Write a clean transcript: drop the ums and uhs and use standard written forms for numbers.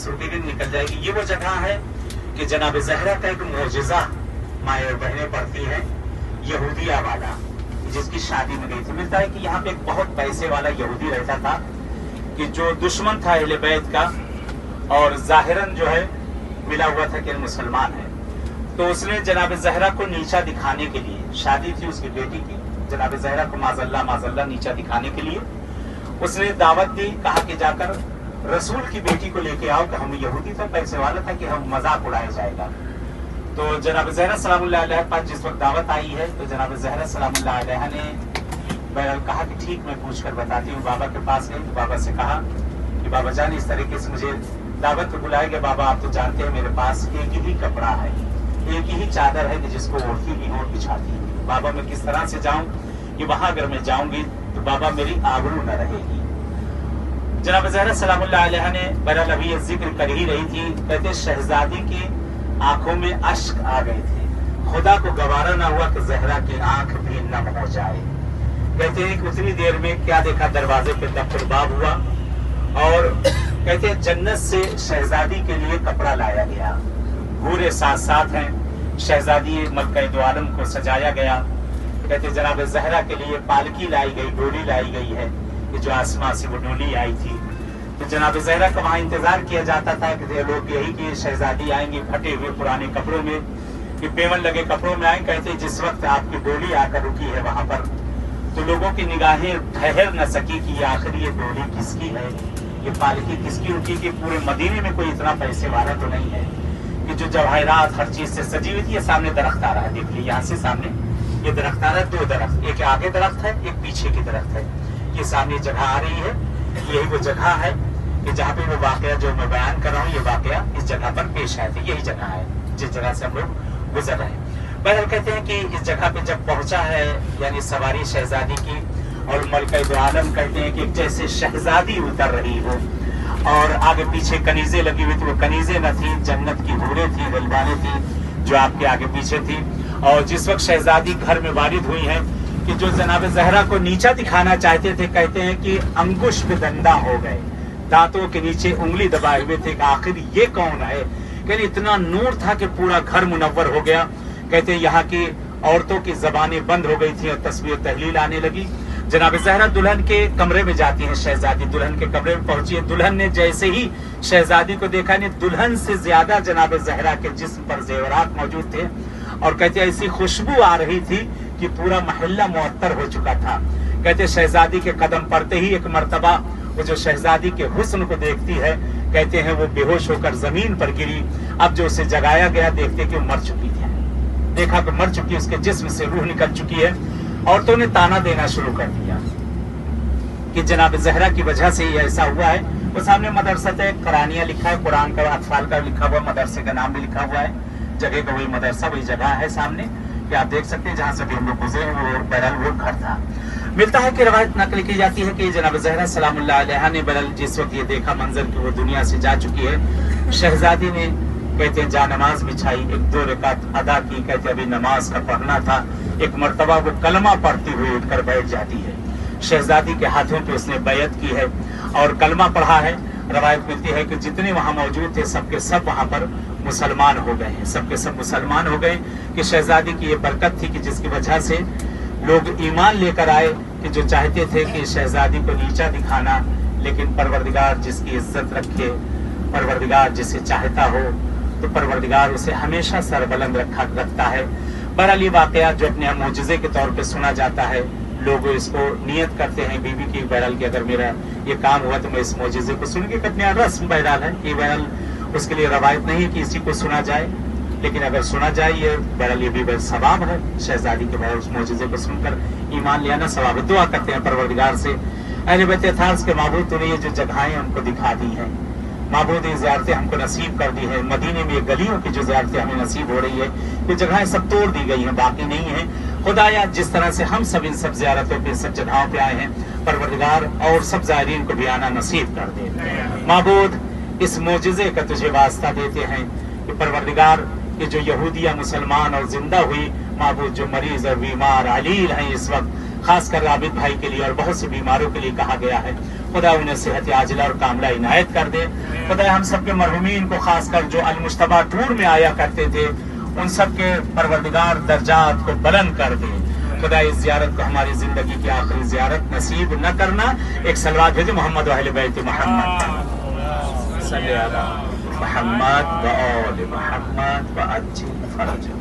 सूखी निकल जाएगी। ये वो जगह है कि जनाब ज़हरा का एक मोजिज़ा माएँ और बहनें पढ़ती हैं, यहूदिया वाला, जिसकी शादी में गई थी। मिलता है कि यहाँ पे एक बहुत पैसे वाला यहूदी रहता था कि जो दुश्मन था अहले बैत का और जाहिरन जो है मिला हुआ था कि मुसलमान है। तो उसने जनाब ज़हरा को नीचा दिखाने के लिए, शादी थी उसकी बेटी की, जनाब ज़हरा को माज़अल्लाह नीचा दिखाने के लिए उसने दावत दी, कहा कि जाकर रसूल की बेटी को लेके आओ कि हम यहूदी था, पैसे वाला था कि हम मजाक उड़ाया जाएगा। तो जनाब ज़हरा सलामुल्लाह अलैहा के पास जिस वक्त दावत आई है तो जनाब ज़हरा सलामुल्लाह अलैहा ने बहरहाल कहा कि ठीक मैं पूछ कर बताती हूँ। बाबा के पास गई तो बाबा से कहा कि बाबा जान इस तरीके से मुझे दावत पे बुलाया गया। बाबा आप तो जानते हैं मेरे पास एक ही कपड़ा है, एक ही चादर है कि जिसको ओढ़ती भी और बिछाती है। बाबा मैं किस तरह से जाऊं कि वहां अगर मैं जाऊंगी तो बाबा मेरी आबरू न रहेगी। जनाब ज़हरा सलामुल्लाह अलैहा ने बहरहाल अभी ये जिक्र कर ही रही थी, कहते शहजादी की आंखों में अश्क आ गए थे। खुदा को गवारा ना हुआ कि ज़हरा की आंख भी नम हो जाए। कहते हैं कि उतनी देर में क्या देखा, दरवाजे पे दस्तरबाब हुआ और कहते हैं जन्नत से शहजादी के लिए कपड़ा लाया गया। पूरे साथ साथ हैं, शहजादी मक्का दो आलम को सजाया गया। कहते जनाब ज़हरा के लिए पालकी लाई गई, डोली लाई गई है कि जो आसमां से वो डोली आई थी। तो जनाब ज़हरा का वहाँ इंतजार किया जाता था कि लोग यही कि शहजादी आएंगी फटे हुए पुराने कपड़ों में, कि पेवन लगे कपड़ों में आए। कहते जिस वक्त आपकी डोली आकर रुकी है वहां पर तो लोगों की निगाहें ठहर न सकी कि आखिर ये डोली किसकी है, ये पालकी किसकी रुकी, कि पूरे मदीने में कोई इतना पैसे वाला तो नहीं है कि जो जवाहरात हर चीज से सजी हुई थी। ये सामने दरख्त आ रहा है, देख लीजिए यहाँ से सामने ये दरख्त आ रहा है, दो दरख्त, एक आगे दरख्त है एक पीछे की दरख्त है। ये सामने जगह आ रही है, यही वो जगह है कि जहाँ पे वो वाकया जो मैं बयान कर रहा हूँ ये वाकया इस जगह पर पेश आए थे। यही जगह है जिस जगह से हम लोग गुजर रहे हैं। बहरहाल कहते हैं कि इस जगह पे जब पहुंचा है यानी सवारी शहजादी की और मलका दो आलम कहते हैं कि जैसे शहजादी उतर रही हो और आगे पीछे कनीजे लगी हुई थी, वो कनीजे न थी, जन्नत की हूरें थी, गलबाने थी जो आपके आगे पीछे थी। और जिस वक्त शहजादी घर में वारिद हुई है कि जो जनाब ज़हरा को नीचा दिखाना चाहते थे, कहते हैं कि अंगुश पे दंदा हो गए, दांतों के नीचे उंगली दबाए हुए थे कि आखिर ये कौन है। कहते इतना नूर था कि पूरा घर मुनव्वर हो गया। कहते यहाँ की औरतों की जबानें बंद हो गई थी और तस्बीह तहलील आने लगी। जनाब ज़हरा दुल्हन के कमरे में जाती है, शहजादी दुल्हन के कमरे में पहुंची है। दुल्हन ने जैसे ही शहजादी को देखा ने दुल्हन से ज्यादा जनाब ज़हरा के जिस्म पर जेवरात मौजूद थे और कहते ऐसी खुशबू आ रही थी कि पूरा महल्ला मुअत्तर हो चुका था। कहते शहजादी के कदम पड़ते ही एक मर्तबा वो जो शहजादी के हुस्न को देखती है, कहते हैं वो बेहोश होकर जमीन पर गिरी। अब जो उसे जगाया गया देखते कि वो मर चुकी थी, देखा कि मर चुकी, उसके जिस्म से रूह निकल चुकी है। औरतों ने ताना देना शुरू कर दिया कि जनाब ज़हरा की वजह से ये ऐसा हुआ है। वो सामने मदरसा करानिया लिखा है, कुरान का अतफाल का लिखा हुआ, मदरसे का नाम भी लिखा हुआ है। जगह का वही मदरसा वही जगह है सामने कि आप देख सकते हैं जहाँ से भी हम लोग गुजरे वो बहरहाल वो घर था। मिलता है कि रवायत नकल की जाती है कि जनाब ज़हरा सलामुल्लाह अलैहा ने बहरहाल जिस वक्त ये देखा मंजर कि वो दुनिया से जा चुकी है, शहजादी ने कहते हैं जा नमाज बिछाई, एक दो रकात अदा की। कहते अभी नमाज का पढ़ना था, एक मर्तबा वो कलमा पढ़ती हुई उठकर बैठ जाती है। शहजादी के हाथों पे उसने बैयत की है और कलमा पढ़ा है। रवायत मिलती है कि जितने वहां मौजूद थे सबके सब वहां पर मुसलमान हो गए हैं, सबके सब मुसलमान हो गए कि शहजादी की ये बरकत थी कि जिसकी वजह से लोग ईमान लेकर आए कि जो चाहते थे कि शहजादी को नीचा दिखाना, लेकिन परवरदिगार जिसकी इज्जत रखे, परवरदिगार जिसे चाहता हो तो परवरदिगार उसे हमेशा सरबलंद रखता है। बहरहाल ये वाकया जो अपने मौजज़े के तौर पे सुना जाता है, लोग इसको नियत करते हैं बीवी की बहरहाल कि अगर मेरा ये काम हुआ तो मैं इस मौजज़े को सुन के अपने रस्म बहरहाल है कि बहरहाल उसके लिए रवायत नहीं है कि इसी को सुना जाए, लेकिन अगर सुना जाए ये बहरहाल ये भी सवाब है। शहजादी के बहरहाल उस मौजज़े को सुनकर ईमान ले आना सवाब है। दुआ करते हैं परवरदिगार से, अहले बैत अताहर के माबूद तूने ये जो जगहें हमको दिखा दी हैं, माबूद ज़ियारतें हमको नसीब कर दी है। मदीने में गलियों की जो ज़ियारतें हमें नसीब हो रही है, ये जगहें सब तोड़ दी गई हैं, बाकी नहीं है। खुदाया जिस तरह से हम सब इन सब ज़ियारतों पे सब जगहों पे आए हैं, परवरदिगार और सब ज़ायरीन को भी आना नसीब कर दे। माबूद इस मोजिज़े का तुझे वास्ता देते हैं कि परवरदिगार कि जो यहूदिया मुसलमान और जिंदा हुई, माबूद जो मरीज और बीमार अलील हैं इस वक्त, खासकर आबिद भाई के लिए और बहुत से बीमारों के लिए कहा गया है, خدا انہیں صحت عاجلہ اور کاملہ عنایت کر دے. خدا ہم سب کے مرحومین کو خاص کر جو المجتبیٰ ٹور میں آیا کرتے تھے ان سب کے پروردگار درجات کو بلند کر دے. خدا اس زیارت کو ہماری زندگی کی آخری زیارت نصیب نہ کرنا. ایک صلوات بھیجے محمد و اہل بیت محمد صلی اللہ محمد و آل محمد و عجل فرج.